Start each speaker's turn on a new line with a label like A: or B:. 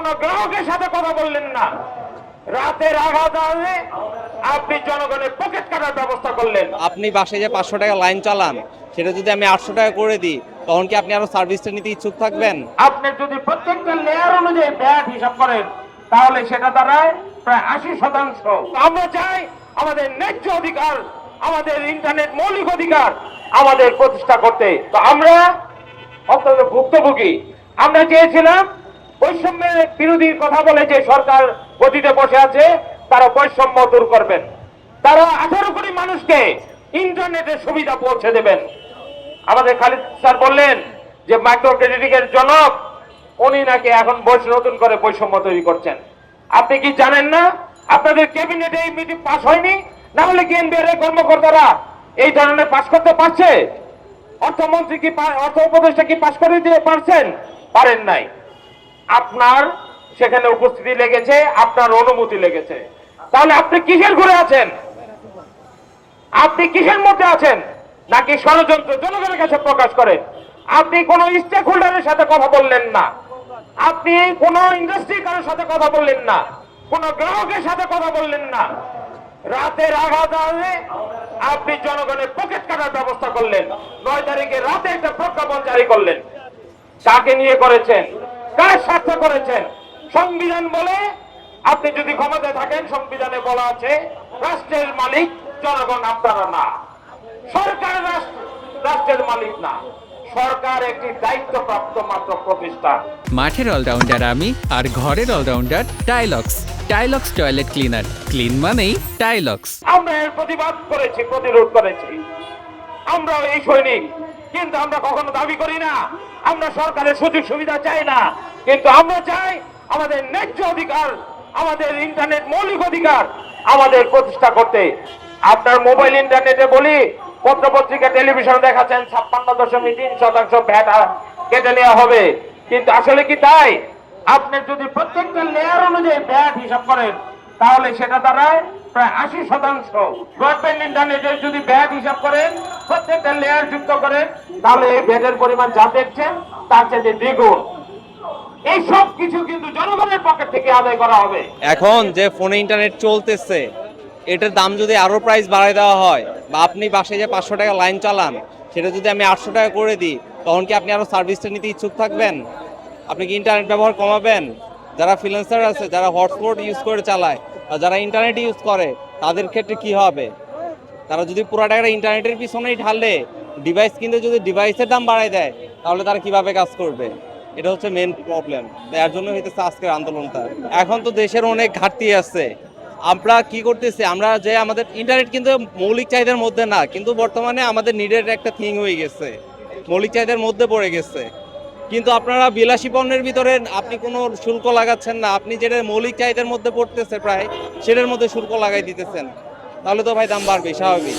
A: কোন গ্রাহকের সাথে কথা বললেন না। রাতের আঘাতে আপনি জনগণের পকেট কাটার ব্যবস্থা করলেন।
B: আপনি বাসায় যে 500 টাকা লাইন চালান সেটা যদি আমি 800 টাকা করে দিই তখন কি আপনি আরো সার্ভিসটা নিতে ইচ্ছুক থাকবেন?
A: আপনি যদি প্রত্যেকটা লেয়ার অনুযায়ী ব্যাট হিসাব করেন তাহলে সেটা দাঁড়ায় প্রায় 80%। আমরা চাই আমাদের ন্যায্য অধিকার, আমাদের ইন্টারনেট মৌলিক অধিকার আমাদের প্রতিষ্ঠা করতে। তো আমরা অত্যন্ত ভুক্তভোগী। আমরা চেয়েছিলাম বৈষম্যের বিরোধী কথা বলে যে সরকার গদিতে বসে আছে তারা বৈষম্য দূর করবেন, তারা 18 কোটি মানুষকে ইন্টারনেটের সুবিধা পৌঁছে দেবেন। আমাদের খালিদ স্যার বললেন যে মাইক্রো ক্রেডিটিং এর জনক উনি নাকি এখন নতুন করে বৈষম্য তৈরি করছেন। আপনি কি জানেন না আপনাদের ক্যাবিনেটে এই মিটিং পাস হয়নি? না হলে কি এনবিআর এর কর্মকর্তারা এই ধরনের পাস করতে পারছে? অর্থমন্ত্রী কি অর্থ উপদেষ্টা কি পাস করে দিতে পারছেন? পারেন নাই। আপনার সেখানে উপস্থিতি লেগেছে, আপনার অনুমতি লেগেছে। তাহলে আপনি কিসের ঘুরে আছেন? আপনি কিসের মধ্যে আছেন? নাকি ষড়যন্ত্র জনগণের কাছে প্রকাশ করেন? আপনি কোন স্টেক হোল্ডারের সাথে কথা বললেন না, আপনি কোন ইন্ডাস্ট্রির কারোর সাথে কথা বললেন না, কোন গ্রাহকের সাথে কথা বললেন না। রাতের আঘাতে আপনি জনগণের পকেট কাটার ব্যবস্থা করলেন। 9 তারিখে রাতে একটা প্রজ্ঞাপন জারি করলেন। কাকে নিয়ে করেছেন? কার স্বার্থে করেছেন? সংবিধান বলে আপনি যদি ক্ষমতায় থাকেন, সংবিধানে বলা আছে রাষ্ট্রের মালিক জনগণ, আপনারা না। সরকার রাষ্ট্রের মালিক না, সরকার একটি দায়িত্বপ্রাপ্ত মাত্র প্রতিষ্ঠান।
C: মাঠের অলরাউন্ডার আমি, আর ঘরের allrounder Tilex. Tilex toilet cleaner, clean মানেই টাইলক্স।
A: আমরা এর প্রতিবাদ করেছি, প্রতিরোধ করেছি। আমরা এই সৈনিক, কিন্তু আমরা কখনো দাবি করি না আমরা সরকারের সুযোগ সুবিধা চাই না, কিন্তু আমরা চাই আমাদের ন্যায্য অধিকার, আমাদের ইন্টারনেট মৌলিক অধিকার আমাদের প্রতিষ্ঠা করতে। আপনার মোবাইল ইন্টারনেটে বলি, পত্রপত্রিকা টেলিভিশন দেখাচ্ছেন 56.3% ভ্যাট কেটে নেওয়া হবে, কিন্তু আসলে কি তাই? আপনি যদি প্রত্যেকটা লেয়ার অনুযায়ী ভ্যাট হিসাব করেন তাহলে সেটা দাঁড়ায় প্রায় 80%। ব্রডব্যান্ড ইন্টারনেটের যদি ভ্যাট হিসাব করেন, প্রত্যেকটা লেয়ার যুক্ত করেন, তাহলে এই ভ্যাটের পরিমাণ যা দেখছেন তার চেয়ে দ্বিগুণ। এই সব কিছু কিন্তু জনগণের পকেট থেকে আদায় করা হবে।
B: এখন যে ফোনে ইন্টারনেট চলতেছে এটার দাম যদি আরো প্রাইস বাড়ায় দেওয়া হয়, বা আপনি বাসায় যে 500 টাকা লাইন চালান সেটা যদি আমি 800 টাকা করে দিই তখন কি আপনি আরো সার্ভিসটা নিতে ইচ্ছুক থাকবেন? আপনি কি ইন্টারনেট ব্যবহার কমাবেন? যারা ফ্রিল্যান্সার আছে, যারা হটস্পট ইউজ করে চালায়, আর যারা ইন্টারনেট ইউজ করে তাদের ক্ষেত্রে কি হবে? তারা যদি পুরো টাকাটা ইন্টারনেটের পিছনেই ঢালে, ডিভাইস কিনতে যদি ডিভাইসের দাম বাড়ায় দেয় তাহলে তারা কিভাবে কাজ করবে? এটা হচ্ছে মেন প্রবলেম। এর জন্য হইতেছে আজকের আন্দোলনটা। এখন তো দেশের অনেক ঘাটতি আছে। আমরা কি করতেছি, আমরা যে আমাদের ইন্টারনেট কিন্তু মৌলিক চাহিদার মধ্যে না, কিন্তু বর্তমানে আমাদের নিডের একটা থিং হয়ে গেছে, মৌলিক চাহিদার মধ্যে পড়ে গেছে। কিন্তু আপনারা বিলাসী পণ্যের ভিতরে আপনি কোনো শুল্ক লাগাচ্ছেন না, আপনি যেটা মৌলিক চাহিদার মধ্যে পড়তেছে প্রায় সেটার মধ্যে শুল্ক লাগাই দিতেছেন, তাহলে তো ভাই দাম বাড়বে স্বাভাবিক।